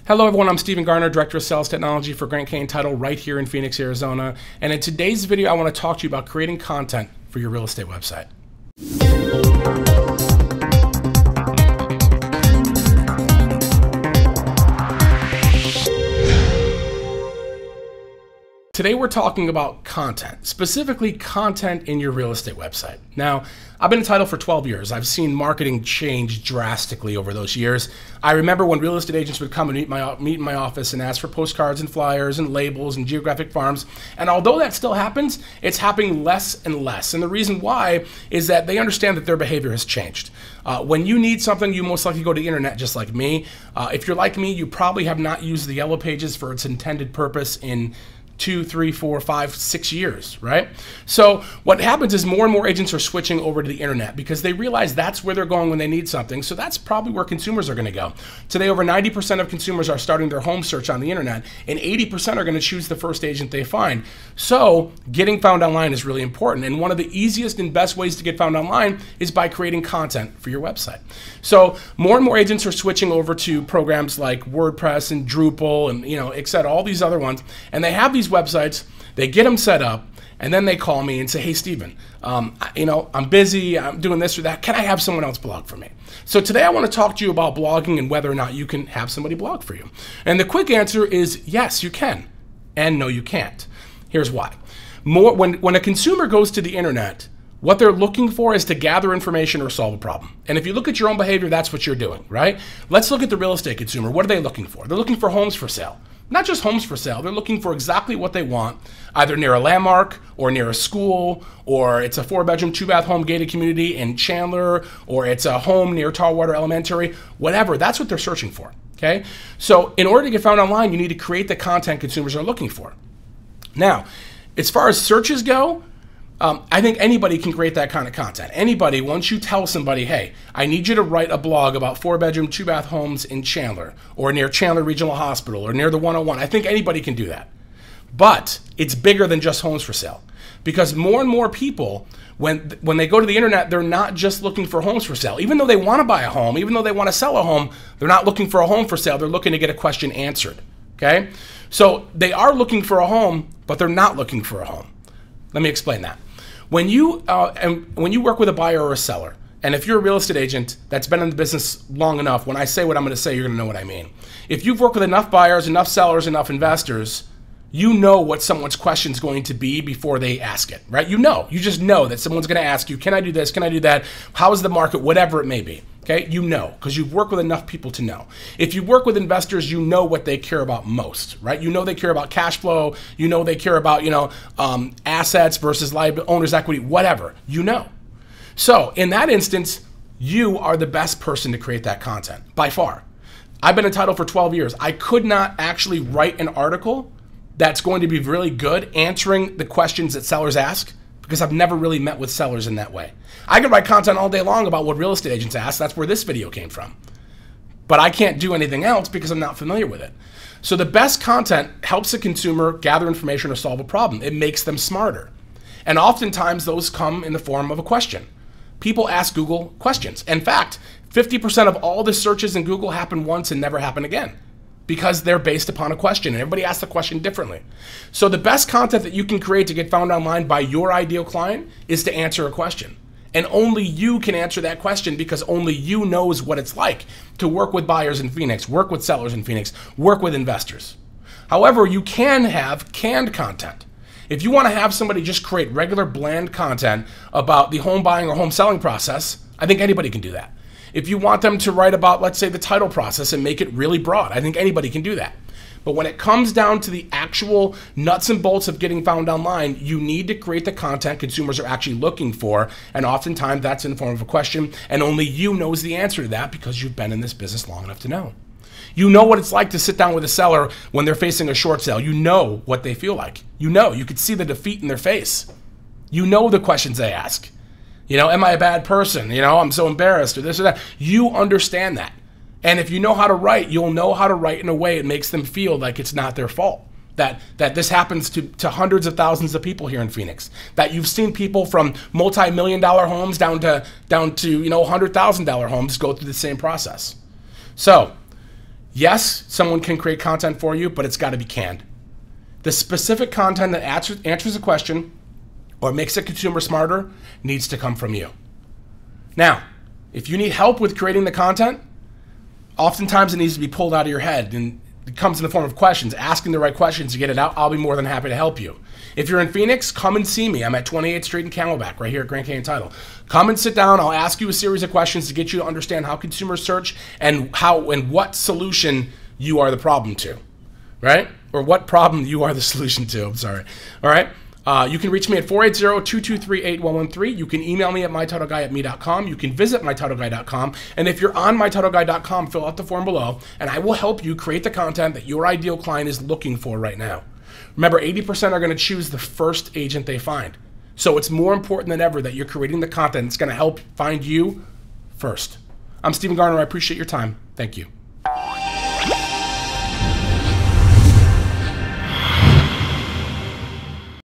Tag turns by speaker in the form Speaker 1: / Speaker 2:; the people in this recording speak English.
Speaker 1: Hello everyone, I'm Stephen Garner, Director of Sales Technology for Grant Caiman Title right here in Phoenix, Arizona. And in today's video, I want to talk to you about creating content for your real estate website. Today we're talking about content, specifically content in your real estate website. Now, I've been in title for 12 years. I've seen marketing change drastically over those years. I remember when real estate agents would come and meet in my office and ask for postcards and flyers and labels and geographic farms. And although that still happens, it's happening less and less. And the reason why is that they understand that their behavior has changed. When you need something, you most likely go to the internet just like me. If you're like me, you probably have not used the Yellow Pages for its intended purpose in 2, 3, 4, 5, 6 years, right? So what happens is more and more agents are switching over to the internet because they realize that's where they're going when they need something. So that's probably where consumers are going to go. Today, over 90% of consumers are starting their home search on the internet, and 80% are going to choose the first agent they find. So getting found online is really important. And one of the easiest and best ways to get found online is by creating content for your website. So more and more agents are switching over to programs like WordPress and Drupal and etc., all these other ones, and they have these websites, they get them set up, and then they call me and say, hey, Stephen, I'm busy, I'm doing this or that. Can I have someone else blog for me? So today I want to talk to you about blogging and whether or not you can have somebody blog for you. And the quick answer is yes, you can, and no, you can't. Here's why. When a consumer goes to the internet, what they're looking for is to gather information or solve a problem. And if you look at your own behavior, that's what you're doing, right? Let's look at the real estate consumer. What are they looking for? They're looking for homes for sale. Not just homes for sale, they're looking for exactly what they want, either near a landmark or near a school, or it's a 4-bedroom, 2-bath home gated community in Chandler, or it's a home near Tallwater Elementary, whatever. That's what they're searching for, okay? So in order to get found online, you need to create the content consumers are looking for. Now, as far as searches go, I think anybody can create that kind of content. Anybody, once you tell somebody, hey, I need you to write a blog about 4-bedroom, 2-bath homes in Chandler or near Chandler Regional Hospital or near the 101, I think anybody can do that. But it's bigger than just homes for sale, because more and more people, when they go to the internet, they're not just looking for homes for sale. Even though they want to buy a home, even though they want to sell a home, they're not looking for a home for sale. They're looking to get a question answered, okay? So they are looking for a home, but they're not looking for a home. Let me explain that. When you work with a buyer or a seller, and if you're a real estate agent that's been in the business long enough, when I say what I'm going to say, you're going to know what I mean. If you've worked with enough buyers, enough sellers, enough investors, you know what someone's question is going to be before they ask it, right? You just know that someone's going to ask you, can I do this? Can I do that? How is the market? Whatever it may be. Okay, you know, because you've worked with enough people to know. If you work with investors, you know what they care about most, right? You know they care about cash flow. You know they care about, assets versus owner's equity, whatever, you know. So in that instance, you are the best person to create that content, by far. I've been in title for 12 years. I could not actually write an article that's going to be really good answering the questions that sellers ask, because I've never really met with sellers in that way. I can write content all day long about what real estate agents ask. That's where this video came from. But I can't do anything else because I'm not familiar with it. So the best content helps a consumer gather information or solve a problem. It makes them smarter. And oftentimes those come in the form of a question. People ask Google questions. In fact, 50% of all the searches in Google happen once and never happen again, because they're based upon a question, and everybody asks the question differently. So the best content that you can create to get found online by your ideal client is to answer a question. And only you can answer that question, because only you knows what it's like to work with buyers in Phoenix, work with sellers in Phoenix, work with investors. However, you can have canned content. If you want to have somebody just create regular bland content about the home buying or home selling process, I think anybody can do that. If you want them to write about, let's say, the title process and make it really broad, I think anybody can do that. But when it comes down to the actual nuts and bolts of getting found online, you need to create the content consumers are actually looking for, and oftentimes that's in the form of a question, and only you knows the answer to that because you've been in this business long enough to know. You know what it's like to sit down with a seller when they're facing a short sale. You know what they feel like. You could see the defeat in their face. You know the questions they ask. Am I a bad person? I'm so embarrassed, or this or that. You understand that. And if you know how to write, you'll know how to write in a way it makes them feel like it's not their fault. That this happens to hundreds of thousands of people here in Phoenix. That you've seen people from multi-million-dollar homes down to $100,000 homes go through the same process. So Yes, someone can create content for you, but it's got to be canned. The specific content that answers a question or makes a consumer smarter needs to come from you. Now, if you need help with creating the content, oftentimes it needs to be pulled out of your head, and it comes in the form of questions. Asking the right questions to get it out, I'll be more than happy to help you. If you're in Phoenix, come and see me. I'm at 28th Street in Camelback, right here at Grand Canyon Title. Come and sit down. I'll ask you a series of questions to get you to understand how consumers search and how and what solution you are the problem to, right? Or what problem you are the solution to. I'm sorry. All right. You can reach me at 480-223-8113. You can email me at mytitleguy@me.com. You can visit mytitleguy.com. And if you're on mytitleguy.com, fill out the form below, and I will help you create the content that your ideal client is looking for right now. Remember, 80% are going to choose the first agent they find. So it's more important than ever that you're creating the content that's going to help find you first. I'm Stephen Garner. I appreciate your time. Thank you.